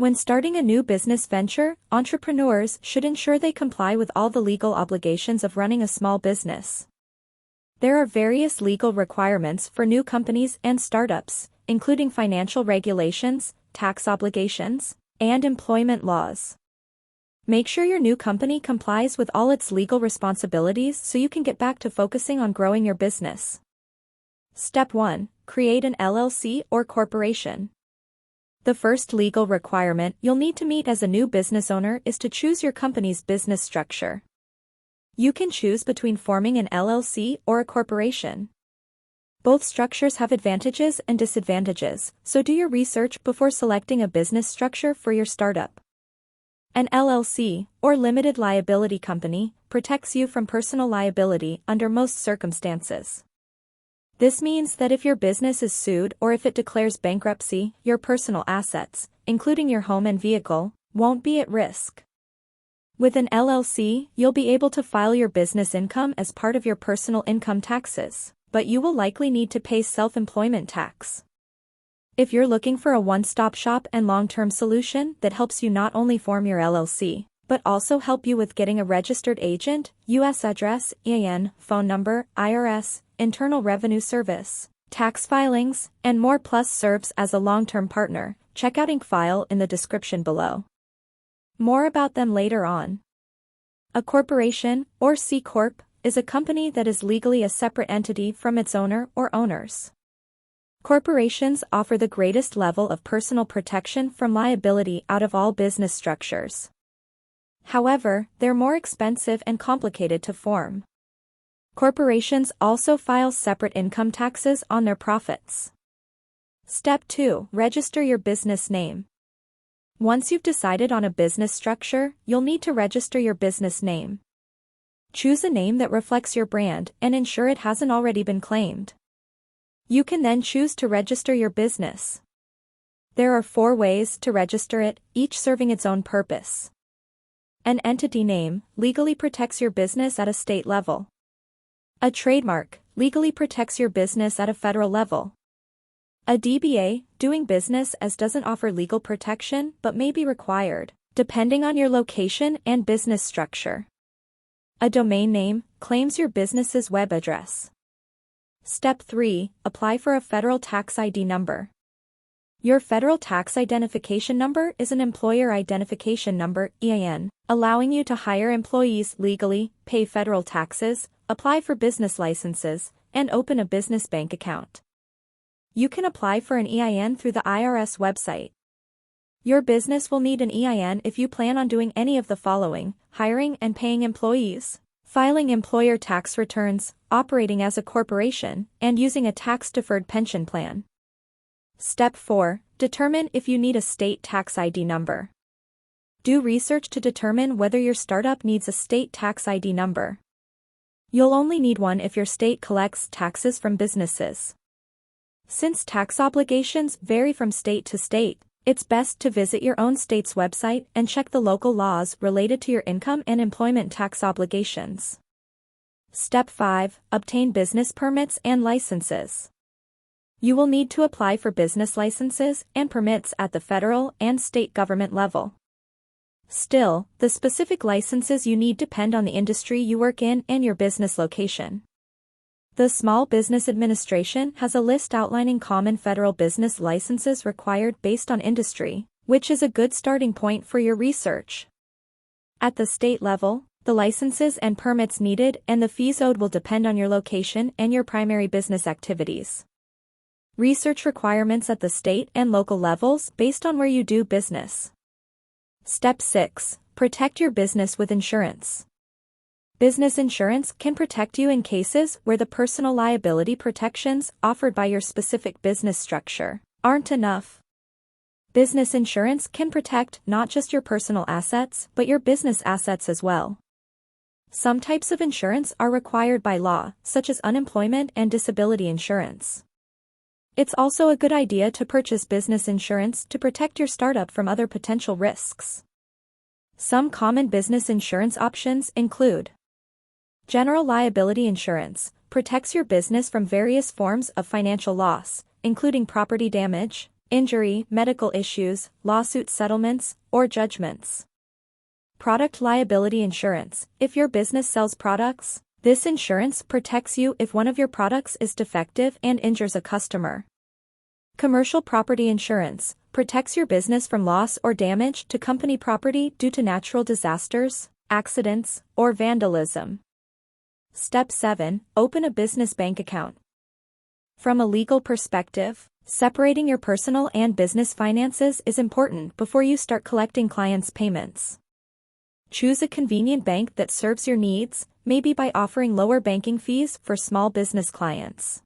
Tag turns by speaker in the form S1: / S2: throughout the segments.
S1: When starting a new business venture, entrepreneurs should ensure they comply with all the legal obligations of running a small business. There are various legal requirements for new companies and startups, including financial regulations, tax obligations, and employment laws. Make sure your new company complies with all its legal responsibilities so you can get back to focusing on growing your business. Step 1. Create an LLC or corporation. The first legal requirement you'll need to meet as a new business owner is to choose your company's business structure. You can choose between forming an LLC or a corporation. Both structures have advantages and disadvantages, so do your research before selecting a business structure for your startup. An LLC, or limited liability company, protects you from personal liability under most circumstances. This means that if your business is sued or if it declares bankruptcy, your personal assets, including your home and vehicle, won't be at risk. With an LLC, you'll be able to file your business income as part of your personal income taxes, but you will likely need to pay self-employment tax. If you're looking for a one-stop shop and long-term solution that helps you not only form your LLC, but also help you with getting a registered agent, U.S. address, EIN, phone number, IRS, Internal Revenue Service, tax filings, and more plus serves as a long-term partner, check out IncFile in the description below. More about them later on. A corporation, or C Corp, is a company that is legally a separate entity from its owner or owners. Corporations offer the greatest level of personal protection from liability out of all business structures. However, they're more expensive and complicated to form. Corporations also file separate income taxes on their profits. Step 2. Register your business name. Once you've decided on a business structure, you'll need to register your business name. Choose a name that reflects your brand and ensure it hasn't already been claimed. You can then choose to register your business. There are 4 ways to register it, each serving its own purpose. An entity name legally protects your business at a state level. A trademark legally protects your business at a federal level. A DBA, doing business as, doesn't offer legal protection but may be required, depending on your location and business structure. A domain name claims your business's web address. Step 3. Apply for a federal tax ID number. Your federal tax identification number is an employer identification number, EIN, allowing you to hire employees legally, pay federal taxes, apply for business licenses, and open a business bank account. You can apply for an EIN through the IRS website. Your business will need an EIN if you plan on doing any of the following: hiring and paying employees, filing employer tax returns, operating as a corporation, and using a tax-deferred pension plan. Step 4. Determine if you need a state tax ID number. Do research to determine whether your startup needs a state tax ID number. You'll only need one if your state collects taxes from businesses. Since tax obligations vary from state to state, it's best to visit your own state's website and check the local laws related to your income and employment tax obligations. Step 5. Obtain business permits and licenses. You will need to apply for business licenses and permits at the federal and state government level. Still, the specific licenses you need depend on the industry you work in and your business location. The Small Business Administration has a list outlining common federal business licenses required based on industry, which is a good starting point for your research. At the state level, the licenses and permits needed and the fees owed will depend on your location and your primary business activities. Research requirements at the state and local levels based on where you do business. Step 6. Protect your business with insurance. Business insurance can protect you in cases where the personal liability protections offered by your specific business structure aren't enough. Business insurance can protect not just your personal assets but your business assets as well. Some types of insurance are required by law, such as unemployment and disability insurance. It's also a good idea to purchase business insurance to protect your startup from other potential risks. Some common business insurance options include: general liability insurance protects your business from various forms of financial loss, including property damage, injury, medical issues, lawsuit settlements, or judgments. Product liability insurance. If your business sells products, this insurance protects you if one of your products is defective and injures a customer. Commercial property insurance protects your business from loss or damage to company property due to natural disasters, accidents, or vandalism. Step 7. Open a business bank account. From a legal perspective, separating your personal and business finances is important before you start collecting clients' payments. Choose a convenient bank that serves your needs, maybe by offering lower banking fees for small business clients.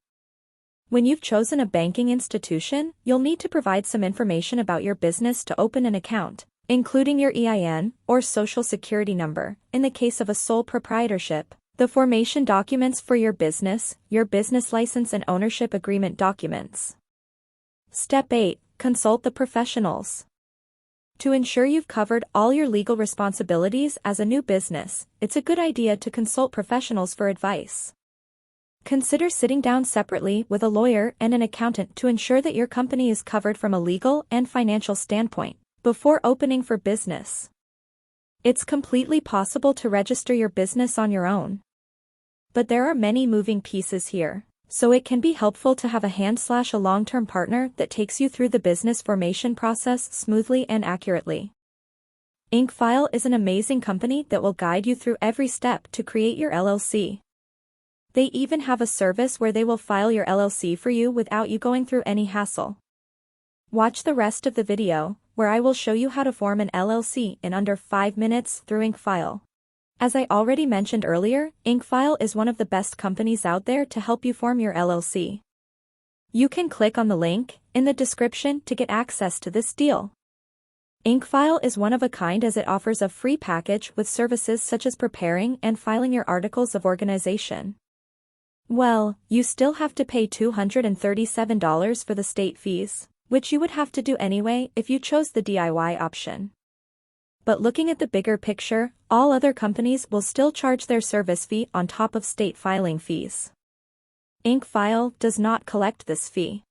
S1: When you've chosen a banking institution, you'll need to provide some information about your business to open an account, including your EIN or social security number, in the case of a sole proprietorship, the formation documents for your business license and ownership agreement documents. Step 8. Consult the professionals. To ensure you've covered all your legal responsibilities as a new business, it's a good idea to consult professionals for advice. Consider sitting down separately with a lawyer and an accountant to ensure that your company is covered from a legal and financial standpoint before opening for business. It's completely possible to register your business on your own. But there are many moving pieces here, so it can be helpful to have a long-term partner that takes you through the business formation process smoothly and accurately. IncFile is an amazing company that will guide you through every step to create your LLC. They even have a service where they will file your LLC for you without you going through any hassle. Watch the rest of the video, where I will show you how to form an LLC in under 5 minutes through IncFile. As I already mentioned earlier, IncFile is one of the best companies out there to help you form your LLC. You can click on the link in the description to get access to this deal. IncFile is one of a kind as it offers a free package with services such as preparing and filing your articles of organization. Well, you still have to pay $237 for the state fees, which you would have to do anyway if you chose the DIY option. But looking at the bigger picture, all other companies will still charge their service fee on top of state filing fees. IncFile does not collect this fee.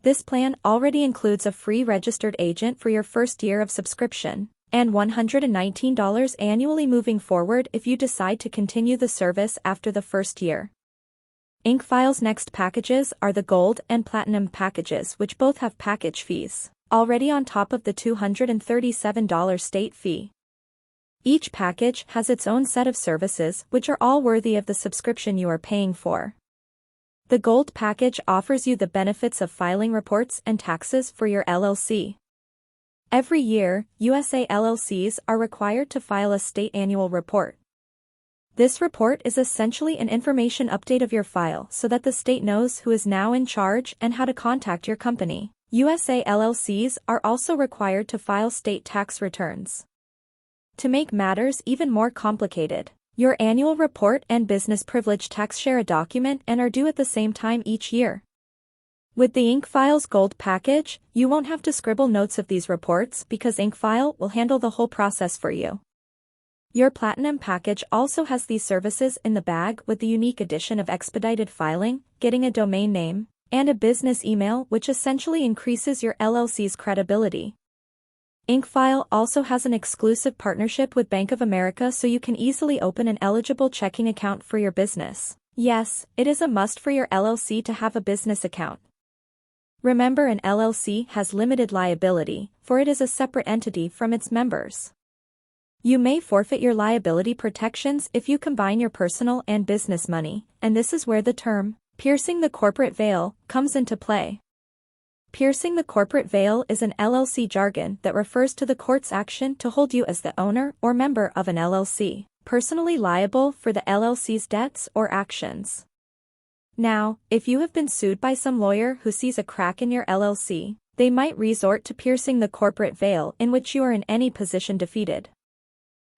S1: This plan already includes a free registered agent for your first year of subscription, and $119 annually moving forward if you decide to continue the service after the first year. IncFile's next packages are the Gold and Platinum packages, which both have package fees already on top of the $237 state fee. Each package has its own set of services which are all worthy of the subscription you are paying for. The Gold package offers you the benefits of filing reports and taxes for your LLC. Every year, USA LLCs are required to file a state annual report. This report is essentially an information update of your file so that the state knows who is now in charge and how to contact your company. USA LLCs are also required to file state tax returns. To make matters even more complicated, your annual report and business privilege tax share a document and are due at the same time each year. With the IncFile's Gold package, you won't have to scribble notes of these reports because IncFile will handle the whole process for you. Your Platinum package also has these services in the bag with the unique addition of expedited filing, getting a domain name, and a business email which essentially increases your LLC's credibility. IncFile also has an exclusive partnership with Bank of America so you can easily open an eligible checking account for your business. Yes, it is a must for your LLC to have a business account. Remember, an LLC has limited liability, for it is a separate entity from its members. You may forfeit your liability protections if you combine your personal and business money, and this is where the term piercing the corporate veil comes into play. Piercing the corporate veil is an LLC jargon that refers to the court's action to hold you as the owner or member of an LLC, personally liable for the LLC's debts or actions. Now, if you have been sued by some lawyer who sees a crack in your LLC, they might resort to piercing the corporate veil in which you are in any position defeated.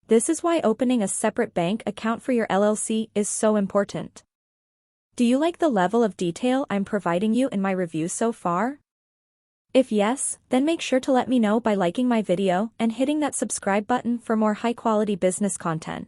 S1: This is why opening a separate bank account for your LLC is so important. Do you like the level of detail I'm providing you in my review so far? If yes, then make sure to let me know by liking my video and hitting that subscribe button for more high-quality business content.